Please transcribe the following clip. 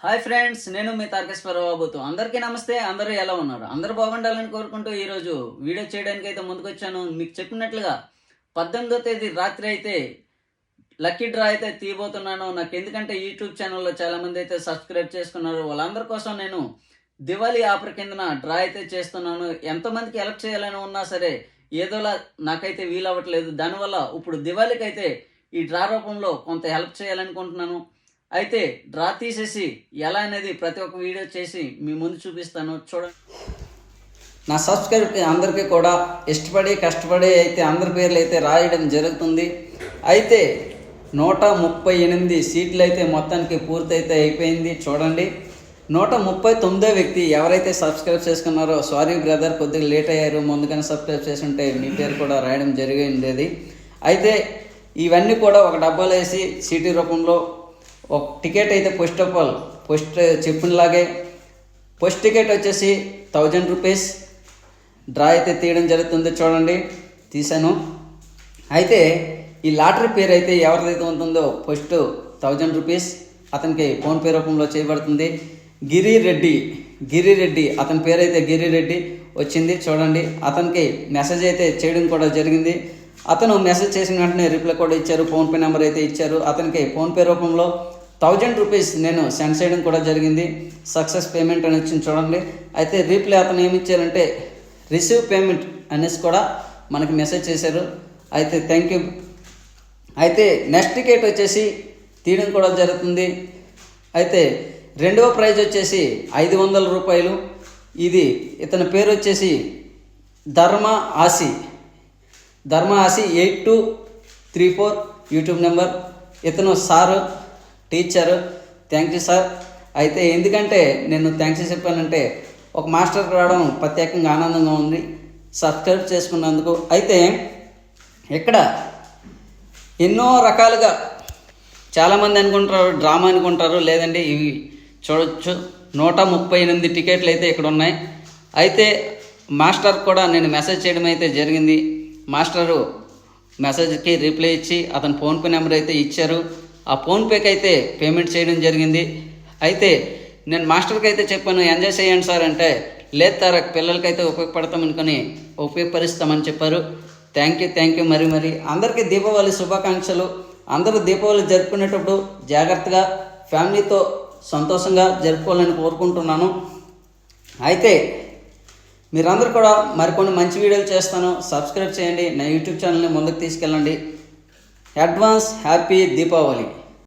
Hi friends, నేను మీ తారకేశ్వరరావుతో అందరికీ నమస్తే. అందరూ ఎలా ఉన్నారు? అందరూ బాగుండాలని కోరుకుంటూ ఈరోజు వీడియో చేయడానికి అయితే ముందుకు వచ్చాను. మీకు చెప్పినట్లుగా 18వ తేదీ రాత్రి అయితే లక్కీ డ్రా అయితే తీయబోతున్నాను. నాకు ఎందుకంటే యూట్యూబ్ ఛానల్లో చాలామంది అయితే సబ్స్క్రైబ్ చేసుకున్నారు. వాళ్ళందరి కోసం నేను దివాళీ ఆఫర్ కిందన డ్రా అయితే చేస్తున్నాను. ఎంతమందికి ఎలక్ట్ చేయాలని ఉన్నా సరే ఏదోలా నాకైతే వీలవ్వట్లేదు. దానివల్ల ఇప్పుడు దివాళీకి అయితే ఈ డ్రా రూపంలో కొంత హెల్ప్ చేయాలనుకుంటున్నాను. అయితే డ్రా తీసేసి ఎలా అనేది ప్రతి ఒక్క వీడియో చేసి మీ ముందు చూపిస్తాను, చూడండి. నా సబ్స్క్రైబ్ అందరికీ కూడా ఇష్టపడి కష్టపడి అయితే అందరి పేర్లు అయితే రాయడం జరుగుతుంది. అయితే 138 సీట్లు అయితే మొత్తానికి పూర్తయితే అయిపోయింది. చూడండి, 139వ వ్యక్తి ఎవరైతే సబ్స్క్రైబ్ చేసుకున్నారో, సారీ బ్రదర్, కొద్దిగా లేట్ అయ్యారు, ముందుగానే సబ్స్క్రైబ్ చేసి ఉంటే మీ పేరు కూడా రాయడం జరిగింది. అయితే ఇవన్నీ కూడా ఒక డబ్బాలో వేసి సీటీ రూపంలో ఒక టికెట్ అయితే ఫస్ట్ చెప్పినలాగే ఫస్ట్ టికెట్ వచ్చేసి 1000 రూపీస్ డ్రా అయితే తీయడం జరుగుతుంది. చూడండి, తీసాను. అయితే ఈ లాటరీ పేరు అయితే ఎవరిదైతే ఉంటుందో ఫస్ట్ 1000 రూపీస్ అతనికి ఫోన్పే రూపంలో చేయబడుతుంది. గిరిరెడ్డి అతని పేరు అయితే గిరిరెడ్డి వచ్చింది. చూడండి, అతనికి మెసేజ్ అయితే చేయడం కూడా జరిగింది. అతను మెసేజ్ చేసిన వెంటనే రిప్లై కూడా ఇచ్చారు, ఫోన్పే నెంబర్ అయితే ఇచ్చారు. అతనికి ఫోన్పే రూపంలో 1000 రూపీస్ నేను సెండ్ చేయడం కూడా జరిగింది. సక్సెస్ పేమెంట్ అని వచ్చింది. చూడండి, అయితే రిప్లై అతను ఏమి ఇచ్చారంటే రిసీవ్ పేమెంట్ అనేసి కూడా మనకి మెసేజ్ చేశారు. అయితే థ్యాంక్ యూ. అయితే నెక్స్ట్ టికెట్ వచ్చేసి తీయడం కూడా జరుగుతుంది. అయితే రెండవ ప్రైజ్ వచ్చేసి 500 రూపాయలు. ఇది ఇతని పేరు వచ్చేసి ధర్మ ఆసి 8234 యూట్యూబ్ నెంబర్. ఇతను sir, teacher. Thank you sir. అయితే ఎందుకంటే నేను థ్యాంక్స్ చెప్పానంటే ఒక మాస్టర్కి రావడం ప్రత్యేకంగా ఆనందంగా ఉంది, సబ్స్క్రైబ్ చేసుకున్నందుకు. అయితే ఇక్కడ ఎన్నో రకాలుగా చాలామంది అనుకుంటారు డ్రామా అనుకుంటారు, లేదండి ఇవి చూడొచ్చు. 138 టికెట్లు అయితే ఇక్కడ ఉన్నాయి. అయితే మాస్టర్ కూడా నేను మెసేజ్ చేయడం అయితే జరిగింది. మాస్టరు మెసేజ్కి రిప్లై ఇచ్చి అతను ఫోన్పే నెంబర్ అయితే ఇచ్చారు. ఆ ఫోన్పేకి అయితే పేమెంట్ చేయడం జరిగింది. అయితే నేను మాస్టర్కి అయితే చెప్పాను, ఎంజాయ్ చేయండి సార్ అంటే, లేదు తారక్, పిల్లలకైతే ఉపయోగపడతామనుకొని ఉపయోగపరుస్తామని చెప్పారు. థ్యాంక్ యూ మరి అందరికీ దీపావళి శుభాకాంక్షలు. అందరూ దీపావళి జరుపుకునేటప్పుడు జాగ్రత్తగా ఫ్యామిలీతో సంతోషంగా జరుపుకోవాలని కోరుకుంటున్నాను. అయితే మీరందరూ కూడా మరికొన్ని మంచి వీడియోలు చేస్తాను. సబ్స్క్రైబ్ చేయండి, నా యూట్యూబ్ ఛానల్ని ముందుకు తీసుకెళ్ళండి. Advance happy Deepavali.